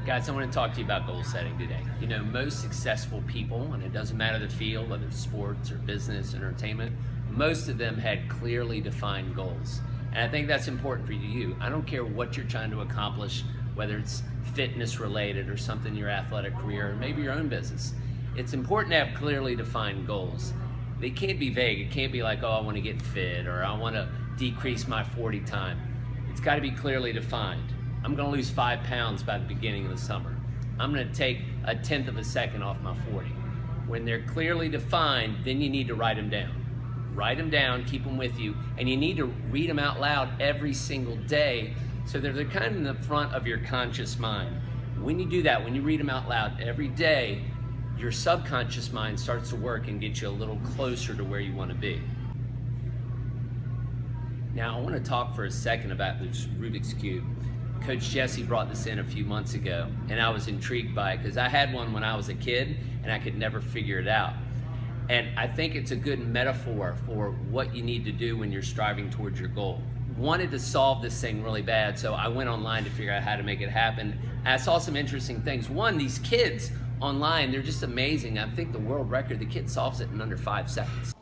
Guys, I want to talk to you about goal setting today. You know, most successful people, and it doesn't matter the field, whether it's sports or business, entertainment, most of them had clearly defined goals. And I think that's important for you. I don't care what you're trying to accomplish, whether it's fitness related or something in your athletic career, or maybe your own business. It's important to have clearly defined goals. They can't be vague. It can't be like, oh, I want to get fit, or I want to decrease my 40 time. It's got to be clearly defined. I'm going to lose 5 pounds by the beginning of the summer. I'm going to take a 1/10 of a second off my 40. When they're clearly defined, then you need to write them down. Write them down, keep them with you, and you need to read them out loud every single day so that they're kind of in the front of your conscious mind. When you do that, when you read them out loud every day, your subconscious mind starts to work and get you a little closer to where you want to be. Now, I want to talk for a second about this Rubik's Cube. Coach Jesse brought this in a few months ago, and I was intrigued by it because I had one when I was a kid and I could never figure it out. And I think it's a good metaphor for what you need to do when you're striving towards your goal. Wanted to solve this thing really bad, so I went online to figure out how to make it happen. And I saw some interesting things. One, these kids online, they're just amazing. I think the world record, the kid solves it in under 5 seconds.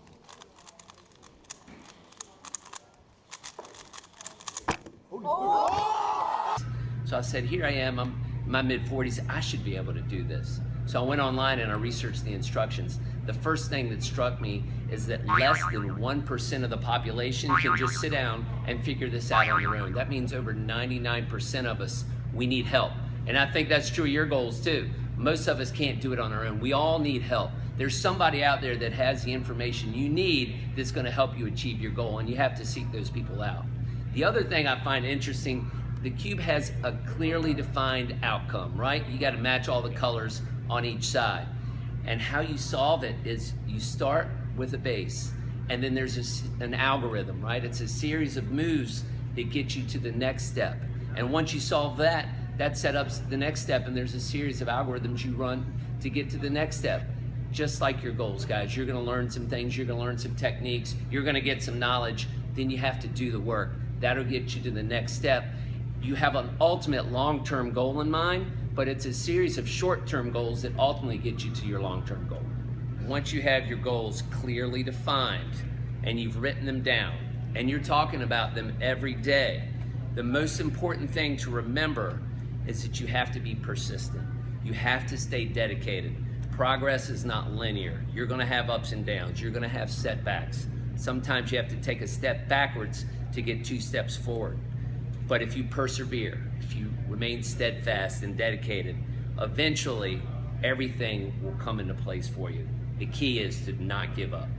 So I said, here I am, I'm in my mid-40s, I should be able to do this. So I went online and I researched the instructions. The first thing that struck me is that less than 1% of the population can just sit down and figure this out on their own. That means over 99% of us, we need help. And I think that's true of your goals too. Most of us can't do it on our own. We all need help. There's somebody out there that has the information you need that's gonna help you achieve your goal, and you have to seek those people out. The other thing I find interesting, the cube has a clearly defined outcome, right? You got to match all the colors on each side. And how you solve it is you start with a base, and then there's an algorithm, right? It's a series of moves that get you to the next step. And once you solve that, that sets up the next step, and there's a series of algorithms you run to get to the next step. Just like your goals, guys. You're gonna learn some things, you're gonna learn some techniques, you're gonna get some knowledge, then you have to do the work. That'll get you to the next step. You have an ultimate long-term goal in mind, but it's a series of short-term goals that ultimately get you to your long-term goal. Once you have your goals clearly defined and you've written them down and you're talking about them every day, the most important thing to remember is that you have to be persistent. You have to stay dedicated. Progress is not linear. You're gonna have ups and downs. You're gonna have setbacks. Sometimes you have to take a step backwards to get 2 steps forward. But if you persevere, if you remain steadfast and dedicated, eventually everything will come into place for you. The key is to not give up.